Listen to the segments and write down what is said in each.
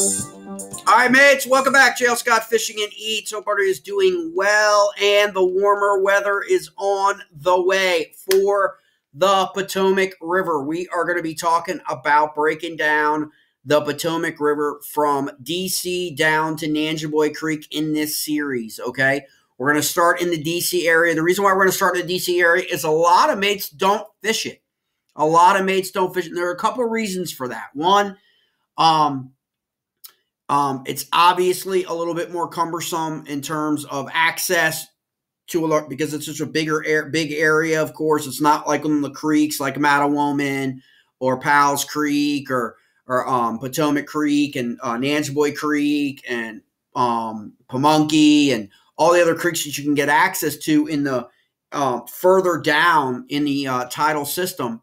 All right, mates, welcome back. JL Scott Fishing and Eats. Hope everybody is doing well, and the warmer weather is on the way for the Potomac River. We are going to be talking about breaking down the Potomac River from D.C. down to Nanjevoy Creek in this series, okay? We're going to start in the D.C. area. The reason why we're going to start in the D.C. area is a lot of mates don't fish it. A lot of mates don't fish it. And there are a couple of reasons for that. One, it's obviously a little bit more cumbersome in terms of access to a lot because it's such a big area. Of course, it's not like on the creeks like Mattawoman or Powell's Creek or Potomac Creek and Nanjevoy Creek and Pamunkey and all the other creeks that you can get access to in the further down in the tidal system.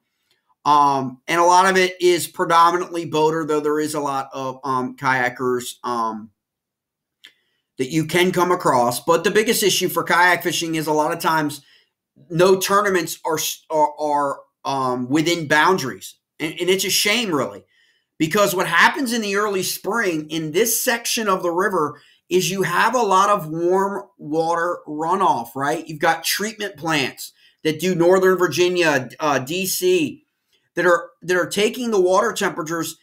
And a lot of it is predominantly boater, though there is a lot of kayakers that you can come across. But the biggest issue for kayak fishing is a lot of times no tournaments are within boundaries. And it's a shame, really, because what happens in the early spring in this section of the river is you have a lot of warm water runoff, right? You've got treatment plants that do Northern Virginia, D.C., that are taking the water temperatures,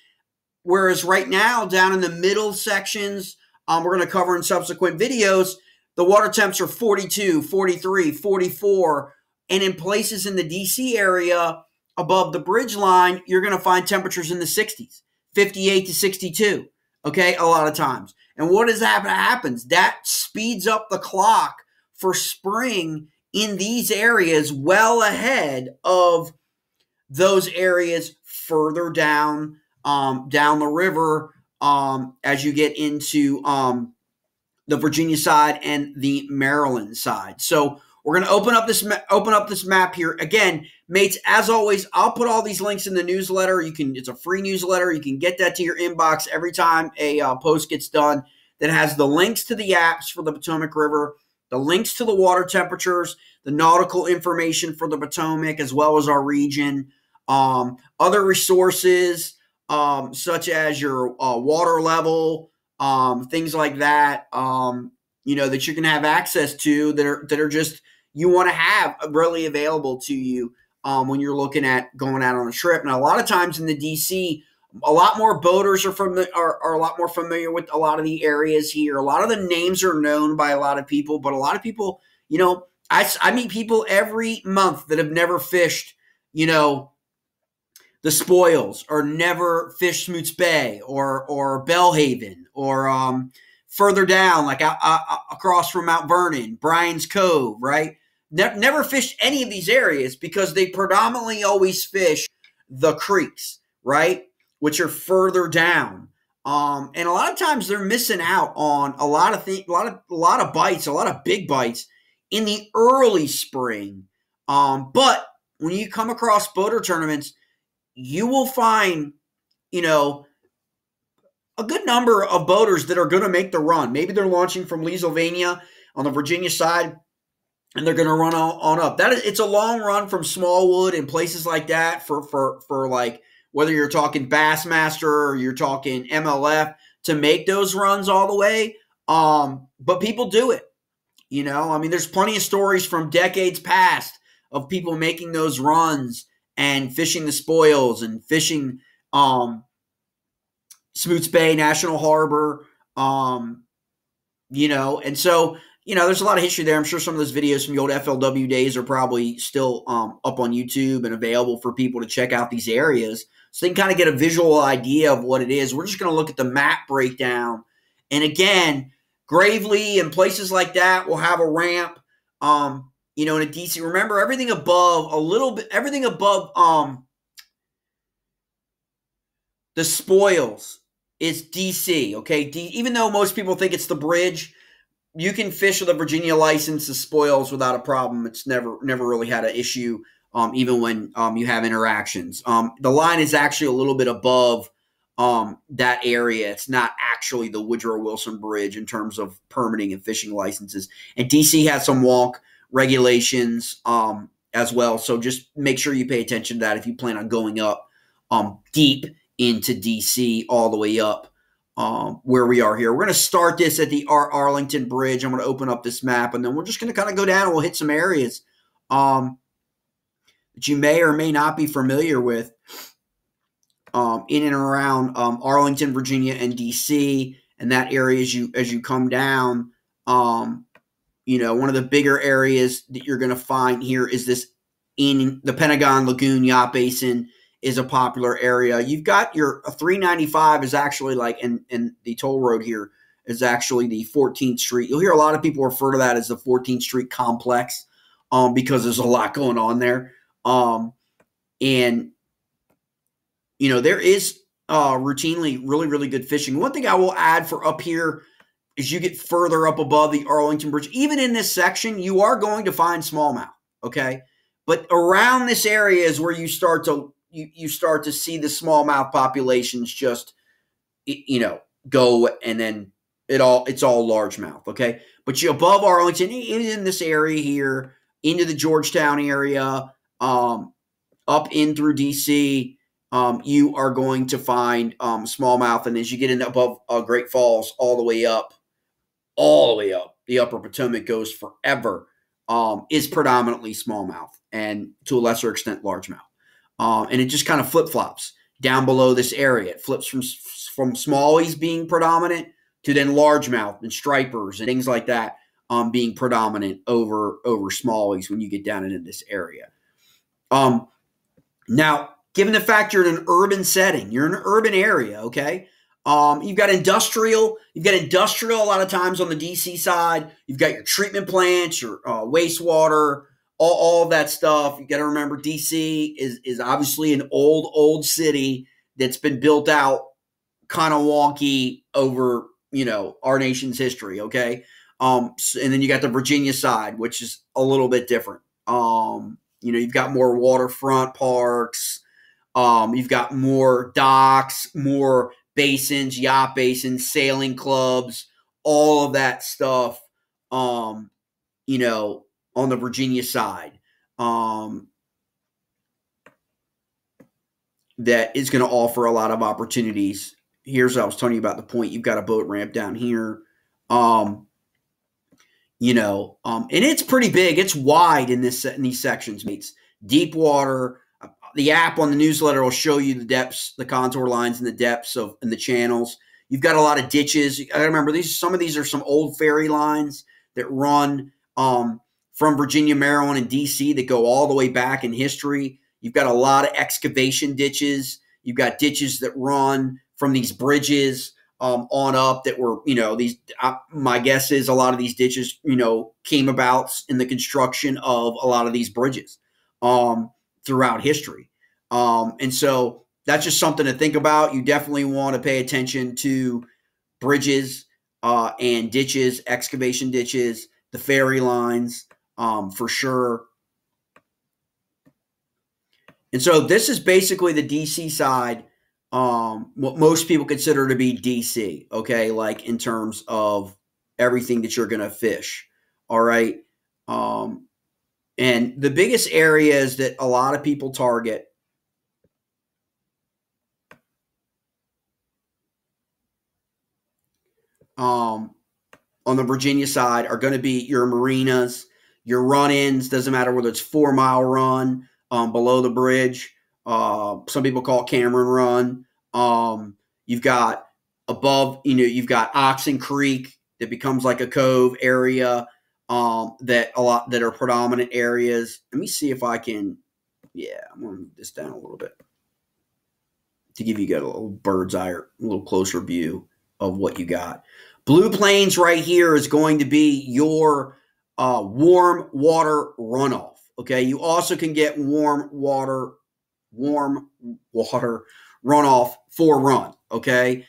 whereas right now down in the middle sections, we're going to cover in subsequent videos, the water temps are 42, 43, 44, and in places in the D.C. area above the bridge line, you're going to find temperatures in the 60s, 58 to 62, okay, a lot of times. And what does that happens? That speeds up the clock for spring in these areas well ahead of those areas further down the river as you get into the Virginia side and the Maryland side. So we're going to open up this map here again, mates. As always, I'll put all these links in the newsletter. It's a free newsletter. You can get that to your inbox every time a post gets done. That has the links to the apps for the Potomac River, the links to the water temperatures, the nautical information for the Potomac as well as our region. Other resources such as your water level, things like that, that you can have access to that are just you want to have really available to you when you're looking at going out on a trip. Now, a lot of times in the DC, a lot more boaters are a lot more familiar with a lot of the areas here. A lot of the names are known by a lot of people, but a lot of people, I meet people every month that have never fished, the Spoils, or never fished Smoots Bay or Bellhaven, or further down, like across from Mount Vernon, Bryan's Cove, right? Never fished any of these areas because they predominantly always fish the creeks, right, which are further down. And a lot of times they're missing out on a lot of things, a lot of bites, a lot of big bites in the early spring. But when you come across boater tournaments, you will find, a good number of boaters that are going to make the run. Maybe they're launching from Leesylvania on the Virginia side, and they're going to run on up. It's a long run from Smallwood and places like that for like whether you're talking Bassmaster or you're talking MLF to make those runs all the way. But people do it. There's plenty of stories from decades past of people making those runs and fishing the Spoils and fishing Smoots Bay, National Harbor, and so, there's a lot of history there. I'm sure some of those videos from the old FLW days are probably still up on YouTube and available for people to check out these areas so they can kind of get a visual idea of what it is. We're just going to look at the map breakdown. And again, Gravely and places like that will have a ramp, in a DC. Remember, everything above the Spoils is DC, okay? Even though most people think it's the bridge, you can fish with a Virginia license, the Spoils, without a problem. It's never really had an issue, even when you have interactions. The line is actually a little bit above that area. It's not actually the Woodrow Wilson Bridge in terms of permitting and fishing licenses. And DC has some wonk regulations as well. So just make sure you pay attention to that if you plan on going up deep into DC all the way up where we are here. We're going to start this at the Arlington Bridge. I'm going to open up this map, and then we're just going to kind of go down and we'll hit some areas that you may or may not be familiar with in and around Arlington, Virginia, and D.C. and that area as you come down. One of the bigger areas that you're going to find here is this in the Pentagon Lagoon Yacht Basin is a popular area. You've got your 395 is actually like, and the toll road here is actually the 14th Street. You'll hear a lot of people refer to that as the 14th Street complex because there's a lot going on there. There is routinely really, really good fishing. One thing I will add for up here is you get further up above the Arlington Bridge. Even in this section, you are going to find smallmouth, okay? But around this area is where you start to see the smallmouth populations just, go, and then it's all largemouth, okay? But you above Arlington, in this area here, into the Georgetown area, up in through D.C., you are going to find smallmouth. And as you get into above Great Falls, all the way up, the upper Potomac goes forever, is predominantly smallmouth and to a lesser extent largemouth. And it just kind of flip-flops down below this area. It flips from smallies being predominant to then largemouth and stripers and things like that being predominant over smallies when you get down into this area. Now, given the fact you're in an urban setting, you're in an urban area, okay? You've got industrial. A lot of times on the DC side. You've got your treatment plants, your wastewater, all of that stuff. You got to remember DC is obviously an old city that's been built out kind of wonky over, our nation's history, okay? And then you got the Virginia side, which is a little bit different. You've got more waterfront parks. You've got more docks, more basins, yacht basins, sailing clubs, all of that stuff, on the Virginia side, that is going to offer a lot of opportunities. Here's I was telling you about the point. You've got a boat ramp down here, and it's pretty big. It's wide in these sections, mates. Deep water. The app on the newsletter will show you the depths, the contour lines, and the depths and the channels. You've got a lot of ditches. I remember some of these are some old ferry lines that run from Virginia, Maryland, and D.C. that go all the way back in history. You've got a lot of excavation ditches. You've got ditches that run from these bridges on up that were, these. My guess is a lot of these ditches, came about in the construction of a lot of these bridges throughout history. And so that's just something to think about. You definitely want to pay attention to bridges and ditches, excavation ditches, the ferry lines, for sure. And so this is basically the DC side, what most people consider to be DC, okay, like in terms of everything that you're going to fish, all right? And the biggest areas that a lot of people target on the Virginia side are going to be your marinas, your run-ins. Doesn't matter whether it's 4 mile run below the bridge. Some people call it Cameron Run. You've got above, you've got Oxen Creek that becomes like a cove area. That are predominant areas. Let me see if I can. Yeah, I'm going to move this down a little bit to give you a little bird's eye, or a little closer view of what you got. Blue Plains right here is going to be your warm water runoff. Okay, you also can get warm water runoff for run. Okay.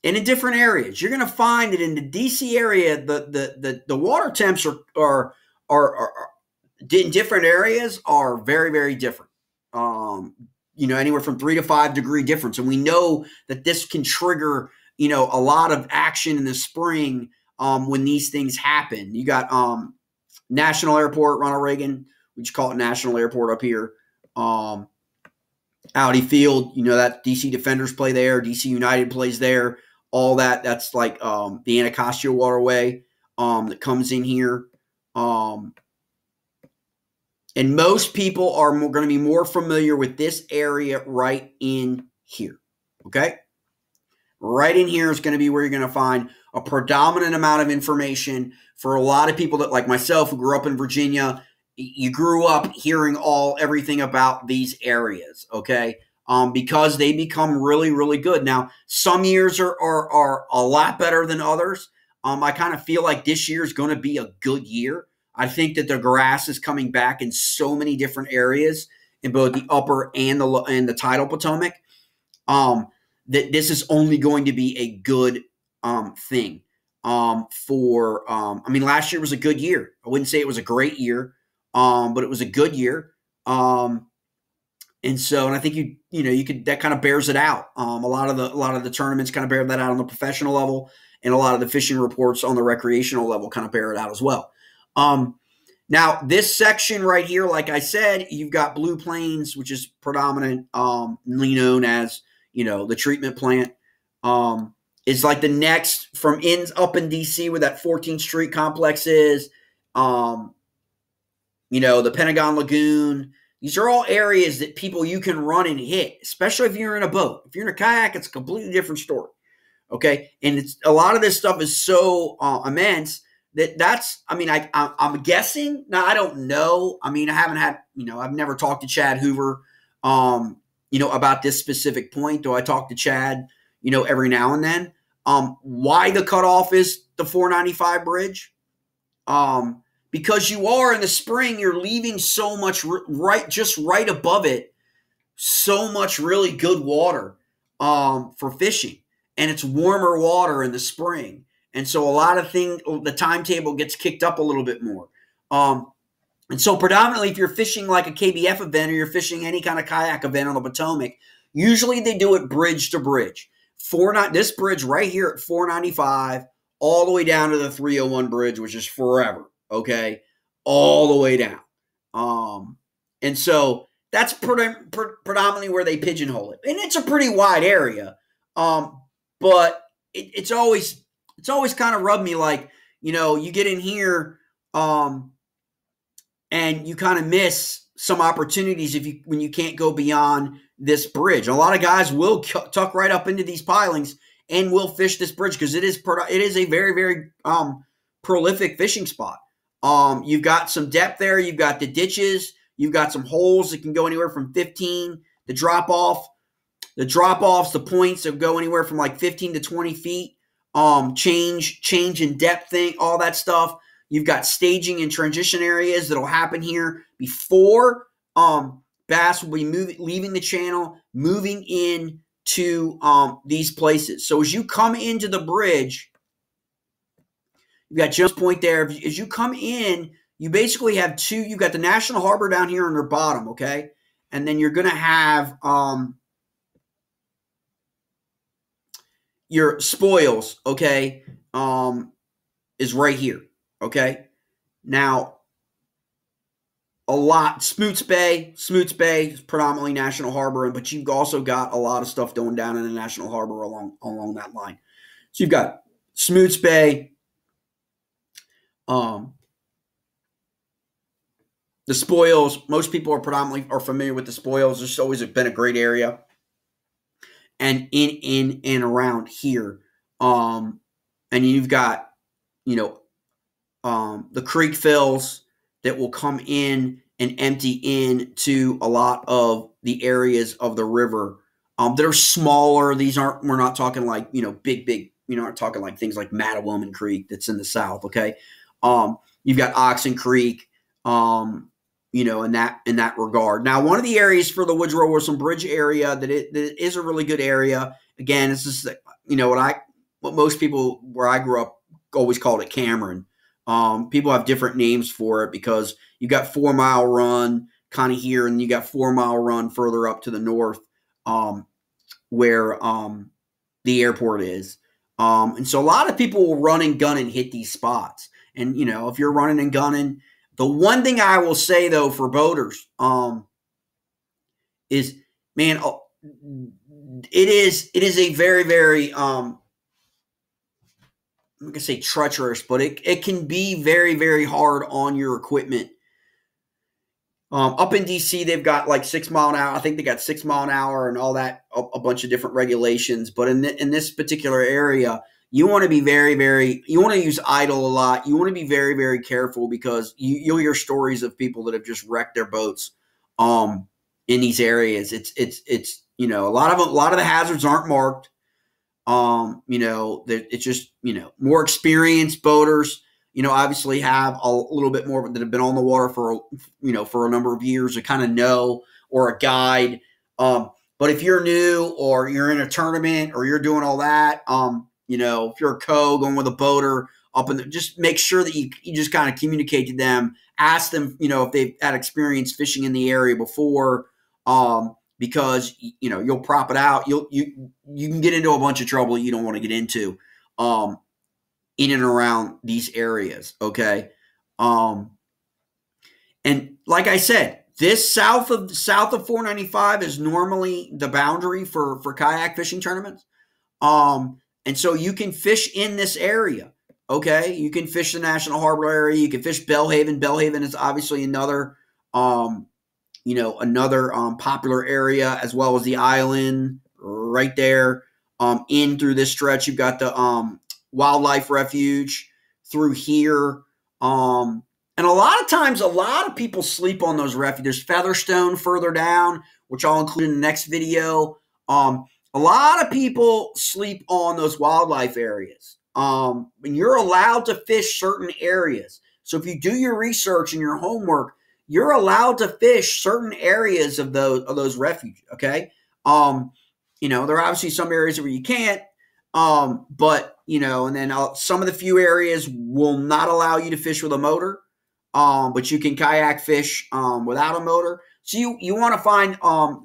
And in different areas, you're going to find that in the DC area, the water temps are in different areas are very, very different. Anywhere from 3 to 5 degree difference. And we know that this can trigger, a lot of action in the spring when these things happen. You got National Airport, Ronald Reagan, we just call it National Airport up here. Audi Field, that DC Defenders play there. DC United plays there. all that. That's like the Anacostia waterway that comes in here. And most people are going to be more familiar with this area right in here, okay? Right in here is going to be where you're going to find a predominant amount of information for a lot of people that, like myself, who grew up in Virginia. You grew up hearing everything about these areas, okay? Because they become really, really good. Now, some years are a lot better than others. I kind of feel like this year is going to be a good year. I think that the grass is coming back in so many different areas in both the upper and the tidal Potomac. That this is only going to be a good thing I mean, last year was a good year. I wouldn't say it was a great year, but it was a good year. And I think that kind of bears it out. A lot of the tournaments kind of bear that out on the professional level, and a lot of the fishing reports on the recreational level kind of bear it out as well. Now, this section right here, like I said, you've got Blue Plains, which is predominantly known as, the treatment plant. Is like the next from up in D.C. where that 14th Street complex is. The Pentagon Lagoon. These are all areas that you can run and hit, especially if you're in a boat. If you're in a kayak, it's a completely different story. Okay, and a lot of this stuff is so immense I'm guessing. Now, I don't know. I mean, I haven't had, I've never talked to Chad Hoover, about this specific point. Do I talk to Chad, every now and then? Why the cutoff is the 495 bridge? Because you are in the spring, you're leaving so much right above it, so much really good water for fishing, and it's warmer water in the spring. And so a lot of the timetable gets kicked up a little bit more. And so predominantly if you're fishing like a KBF event or you're fishing any kind of kayak event on the Potomac, usually they do it bridge to bridge. This bridge right here at 495 all the way down to the 301 bridge, which is forever, okay? All the way down. And so that's predominantly where they pigeonhole it. And it's a pretty wide area. But it's always kind of rubbed me like, you get in here and you kind of miss some opportunities when you can't go beyond this bridge. A lot of guys will tuck right up into these pilings and will fish this bridge because it is a very, very prolific fishing spot. You've got some depth there. You've got the ditches. You've got some holes that can go anywhere from 15. The drop-offs, the points that go anywhere from like 15 to 20 feet. Change in depth thing, all that stuff. You've got staging and transition areas that'll happen here before bass will be leaving the channel, moving in to these places. So as you come into the bridge, you've got Jones Point there. As you come in, you basically have you've got the National Harbor down here on their bottom, okay? And then you're going to have your spoils, okay, is right here, okay? Now, Smoots Bay is predominantly National Harbor, but you've also got a lot of stuff going down in the National Harbor along that line. So you've got Smoots Bay, the spoils. Most people are familiar with the spoils. It's always been a great area. And in and around here. And you've got, the creek fills that will come in and empty into a lot of the areas of the river that are smaller. We're not talking like, big, aren't talking like things like Mattawoman Creek that's in the south, okay? You've got Oxen Creek, in that regard. Now, one of the areas for the Woodrow Wilson Bridge area that is a really good area. Again, this is what most people where I grew up always called it Cameron. People have different names for it because you got 4 Mile Run kind of here, and you got 4 Mile Run further up to the north, where the airport is. And so a lot of people will run and gun and hit these spots. And if you're running and gunning. The one thing I will say, though, for boaters is, man, it is a very, very I'm not gonna say treacherous, but it can be very, very hard on your equipment. Up in DC, they've got like 6 mile an hour. I think they got 6 mile an hour and all that, a bunch of different regulations. But in this particular area, you want to be very, very, you want to use idle a lot. You want to be very, very careful because you'll hear stories of people that have just wrecked their boats in these areas. It's a lot of the hazards aren't marked. It's just, more experienced boaters, obviously have a little bit more that have been on the water for a number of years to kind of know, or a guide. But if you're new or you're in a tournament or you're doing all that, if you're a going with a boater just make sure that you just kind of communicate to them, ask them, if they've had experience fishing in the area before, because you'll prop it out. You can get into a bunch of trouble you don't want to get into in and around these areas. Okay. And like I said, this south of 495 is normally the boundary for kayak fishing tournaments. And so you can fish in this area. Okay. You can fish the National Harbor area. You can fish Belhaven. Belhaven is obviously another popular area, as well as the island right there. In through this stretch, you've got the wildlife refuge through here. And a lot of times, a lot of people sleep on those refuges. There's Featherstone further down, which I'll include in the next video. A lot of people sleep on those wildlife areas. And you're allowed to fish certain areas. So if you do your research and your homework, you're allowed to fish certain areas of those refuges. Okay. There are obviously some areas where you can't, but and then some of the few areas will not allow you to fish with a motor, but you can kayak fish without a motor. So you want to find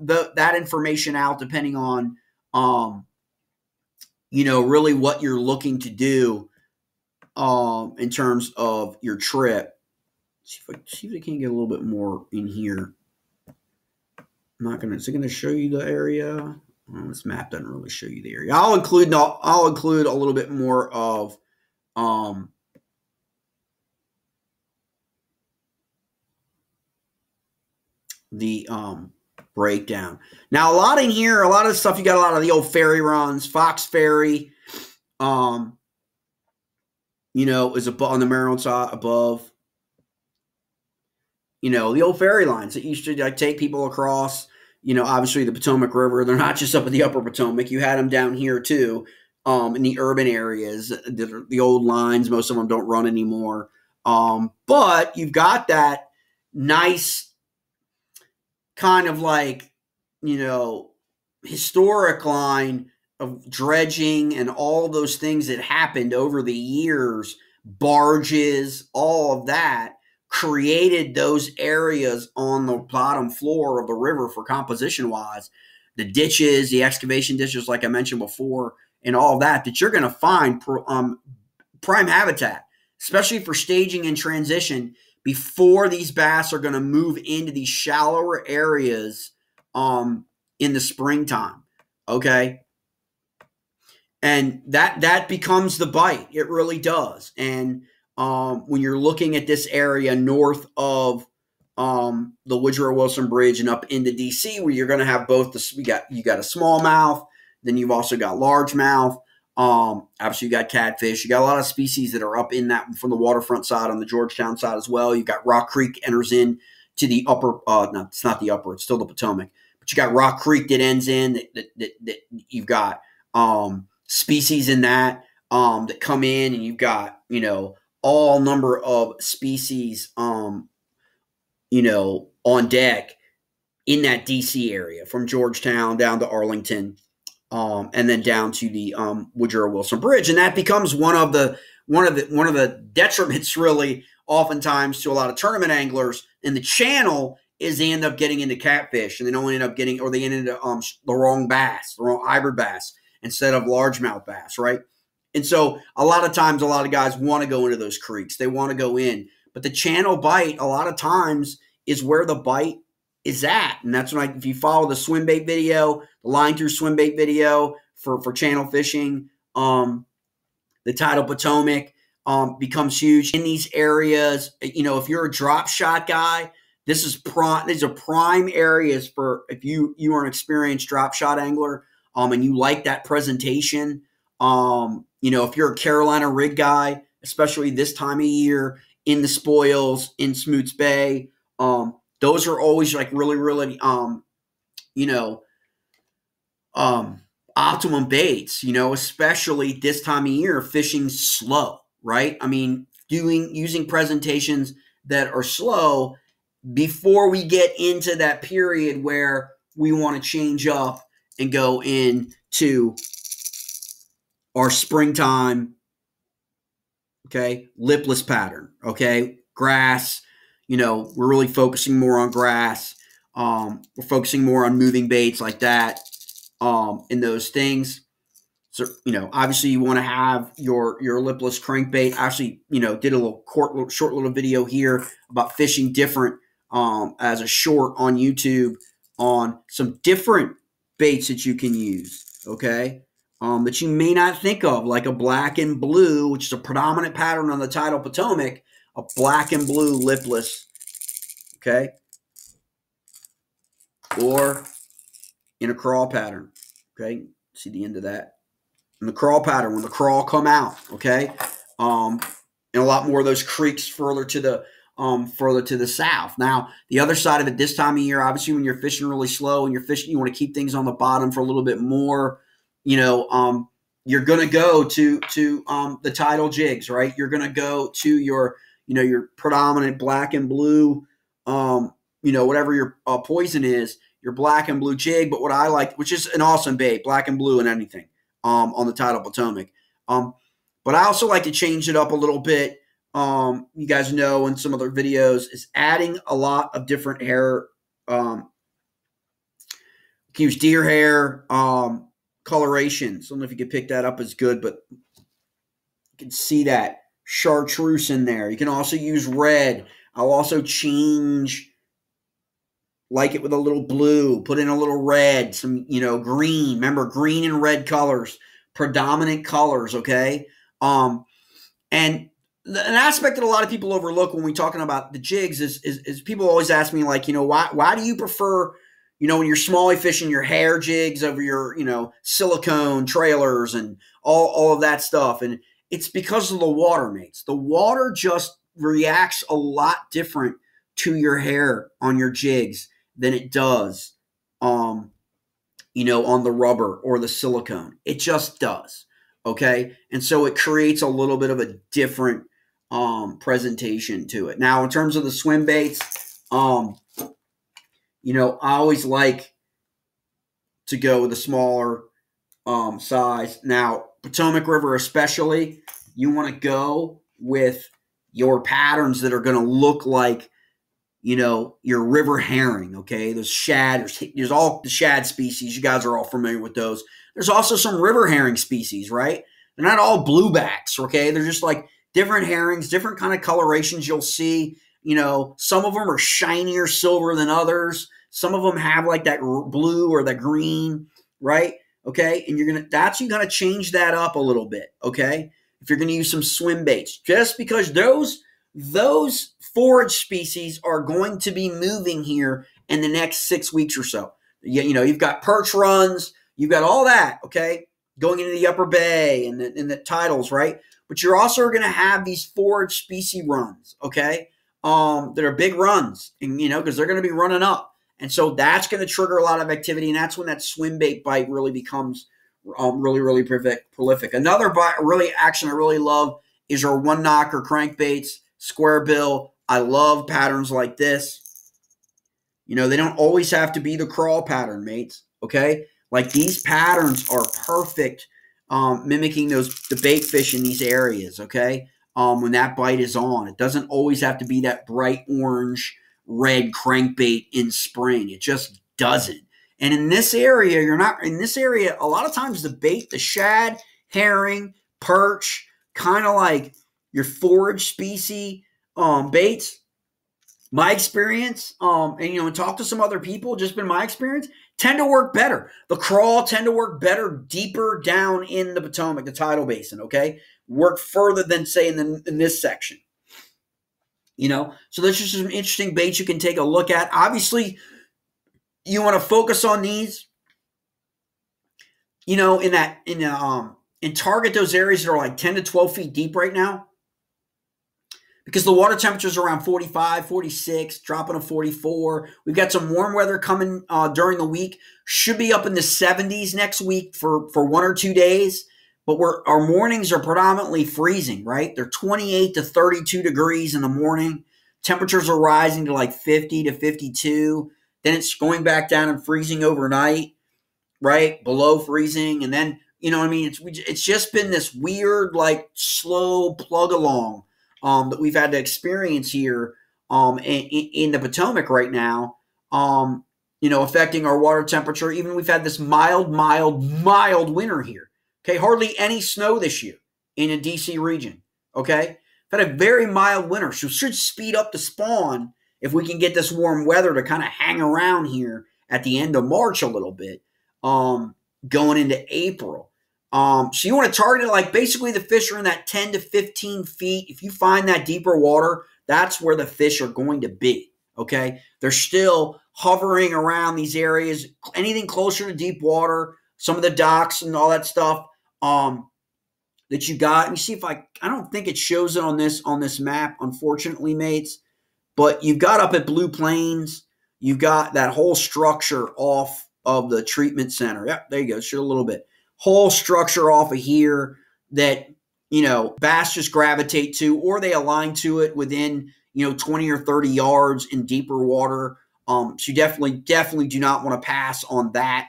that information out depending on really what you're looking to do in terms of your trip. See if I can get a little bit more in here. Is it gonna show you the area? Well, this map doesn't really show you the area. I'll include a little bit more of the breakdown. Now, a lot in here, a lot of stuff, you got a lot of the old ferry runs. Fox Ferry, is above, on the Maryland side above. The old ferry lines that used to take people across, obviously the Potomac River. They're not just up at the upper Potomac. You had them down here too, in the urban areas. The old lines, most of them don't run anymore. But you've got that nice kind of historic line of dredging and all those things that happened over the years, barges, all of that, created those areas on the bottom floor of the river for composition wise, the ditches, the excavation ditches, like I mentioned before, and all of that you're going to find prime habitat, especially for staging and transition before these bass are going to move into these shallower areas in the springtime. Okay. And that becomes the bite. It really does. And when you're looking at this area north of the Woodrow Wilson Bridge and up into DC, where you're going to have both you got a smallmouth, then you've also got largemouth. Obviously, you got catfish. You got a lot of species that are up in that from the waterfront side on the Georgetown side as well. You've got Rock Creek enters in to the upper. No, it's not the upper. It's still the Potomac. But you got Rock Creek that ends in. That you've got species in that come in, and you've got all number of species on deck in that DC area, from Georgetown down to Arlington, and then down to the Woodrow Wilson Bridge. And that becomes one of the detriments, really, oftentimes to a lot of tournament anglers in the channel, is they end up getting into catfish, and they don't end up getting, or they end into the wrong bass, the wrong hybrid bass instead of largemouth bass, right? And so a lot of times, a lot of guys want to go into those creeks. They want to go in. But the channel bite, a lot of times, is where the bite is at. And that's when if you follow the swim bait video, the line through swim bait video for channel fishing, The Tidal Potomac becomes huge in these areas. You know, if you're a drop shot guy, these are prime areas for if you are an experienced drop shot angler, and you like that presentation. You know, if you're a Carolina rig guy, especially this time of year in the spoils in Smoots Bay, those are always like really, really, you know, optimum baits, you know, especially this time of year, fishing slow, right? I mean, using presentations that are slow before we get into that period where we want to change up and go into our springtime, okay, lipless pattern, okay, grass. You know, we're really focusing more on grass. We're focusing more on moving baits like that, and those things. So, you know, obviously you want to have your lipless crankbait. I actually, you know, did a short little video here about fishing different as a short on YouTube on some different baits that you can use, okay, that you may not think of, like a black and blue, which is a predominant pattern on the Tidal Potomac, a black and blue lipless, okay, or in a crawl pattern, okay. See the end of that. In the crawl pattern, when the crawl come out, okay, and a lot more of those creeks further to the south. Now, the other side of it, this time of year, obviously, when you're fishing really slow and you're fishing, you want to keep things on the bottom for a little bit more. You know, you're going to go to the tidal jigs, right? You're going to go to your, you know, your predominant black and blue, you know, whatever your poison is, your black and blue jig. But what I like, which is an awesome bait, black and blue and anything. On the Tidal Potomac. But I also like to change it up a little bit. You guys know in some other videos is adding a lot of different hair. Use deer hair colorations. I don't know if you can pick that up as good, but you can see that chartreuse in there. You can also use red. I'll also change, like it with a little blue, put in a little red, some, you know, green. Remember, green and red colors, predominant colors, okay? And an aspect that a lot of people overlook when we're talking about the jigs is people always ask me, like, you know, why do you prefer, you know, when you're smallie fishing, your hair jigs over your, you know, silicone trailers and all of that stuff? And it's because of the water, mates. The water just reacts a lot different to your hair on your jigs than it does, you know, on the rubber or the silicone. It just does, okay? And so it creates a little bit of a different presentation to it. Now, in terms of the swim baits, you know, I always like to go with a smaller size. Now, Potomac River especially, you want to go with your patterns that are going to look like, you know, your river herring, okay? There's shad, there's all the shad species. You guys are all familiar with those. There's also some river herring species, right? They're not all bluebacks, okay? They're just like different herrings, different kind of colorations you'll see. You know, some of them are shinier silver than others. Some of them have like that blue or that green, right? Okay, and you're gonna change that up a little bit, okay? If you're gonna use some swim baits, just because those forage species are going to be moving here in the next 6 weeks or so. You know, you've got perch runs, you've got all that, okay, going into the upper bay and the tidals, right? But you're also going to have these forage species runs, okay, that are big runs, and you know, because they're going to be running up. And so that's going to trigger a lot of activity, and that's when that swim bait bite really becomes really, really prolific. Another action I really love is our one knocker crankbaits, square bill. I love patterns like this. You know, they don't always have to be the crawl pattern, mates, okay? Like these patterns are perfect, mimicking the bait fish in these areas, okay? When that bite is on. It doesn't always have to be that bright orange, red crankbait in spring. It just doesn't. And in this area, a lot of times the bait, the shad, herring, perch, kind of like your forage species baits, My experience, and talk to some other people, just been my experience, tend to work better. The crawl tend to work better deeper down in the Potomac, the tidal basin, okay? Work further than, say, in this section. So there's just some interesting baits you can take a look at. Obviously, you want to focus on these, and target those areas that are like 10 to 12 feet deep right now, because the water temperature is around 45, 46, dropping to 44. We've got some warm weather coming during the week. Should be up in the 70s next week for 1 or 2 days. But our mornings are predominantly freezing, right? They're 28 to 32 degrees in the morning. Temperatures are rising to like 50 to 52. Then it's going back down and freezing overnight, right? Below freezing. And then, it's just been this weird, like, slow plug along that we've had to experience here in the Potomac right now, affecting our water temperature. Even we've had this mild winter here. Okay, hardly any snow this year in the DC region. Okay, we've had a very mild winter, so it should speed up the spawn if we can get this warm weather to kind of hang around here at the end of March a little bit, going into April. So you want to target it like basically the fish are in that 10 to 15 feet. If you find that deeper water, that's where the fish are going to be, okay? They're still hovering around these areas. Anything closer to deep water, some of the docks and all that stuff that you got. Let me see if I don't think it shows it on this map, unfortunately, mates. But you've got up at Blue Plains, you've got that whole structure off of the treatment center. Yep, there you go. Show a little bit. Whole structure off of here that, bass just gravitate to, or they align to it within, 20 or 30 yards in deeper water. So you definitely do not want to pass on that,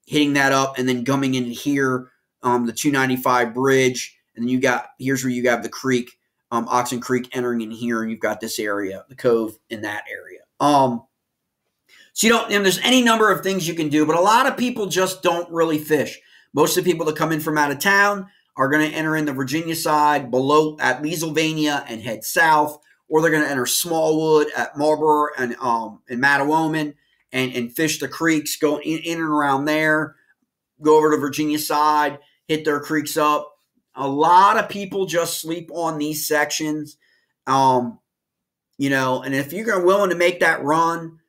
hitting that up and then coming into here, the 295 bridge. And then here's where you have the creek, Oxen Creek entering in here, and you've got this area, the cove in that area. So and there's any number of things you can do, but a lot of people just don't really fish. Most of the people that come in from out of town are going to enter in the Virginia side below at Leesylvania and head south, or they're going to enter Smallwood at Marlborough and Mattawoman and fish the creeks, go in and around there, go over to Virginia side, hit their creeks up. A lot of people just sleep on these sections, and if you're willing to make that run,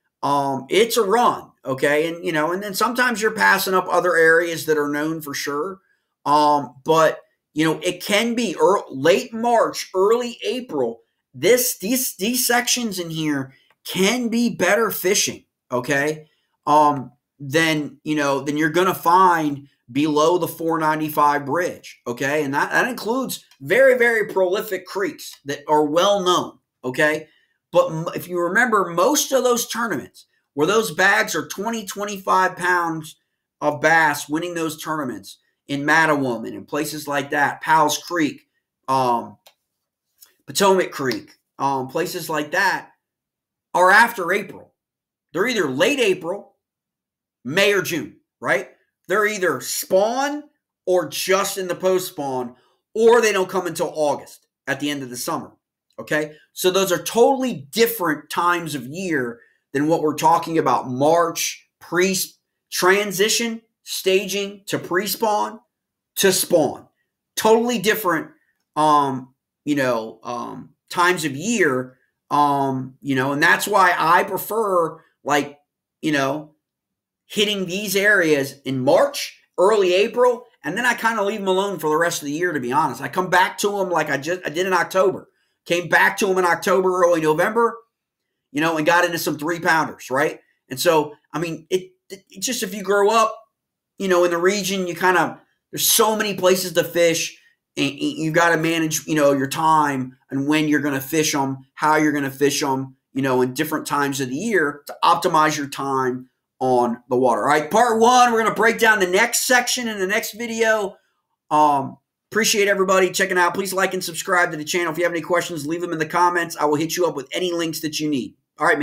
it's a run, okay? And then sometimes you're passing up other areas that are known for sure. But it can be late March, early April. These sections in here can be better fishing, okay? Than you're gonna find below the 495 bridge, okay? And that includes very, very prolific creeks that are well known, okay? But if you remember, most of those tournaments where those bags are 20, 25 pounds of bass winning those tournaments in Mattawoman and places like that, Powell's Creek, Potomac Creek, places like that, are after April. They're either late April, May, or June, right? They're either spawn or just in the post-spawn, or they don't come until August at the end of the summer. Okay, so those are totally different times of year than what we're talking about. March, transition, staging to pre-spawn to spawn. Totally different, times of year, and that's why I prefer, hitting these areas in March, early April, and then I kind of leave them alone for the rest of the year, to be honest. I come back to them like I did in October. Came back to them in October, early November, and got into some 3-pounders, right? And so, it just, if you grow up, in the region, there's so many places to fish, and you got to manage, your time and when you're going to fish them, how you're going to fish them, in different times of the year to optimize your time on the water. All right, part 1, we're going to break down the next section in the next video. Appreciate everybody checking out. Please like and subscribe to the channel. If you have any questions, leave them in the comments. I will hit you up with any links that you need. All right, mate.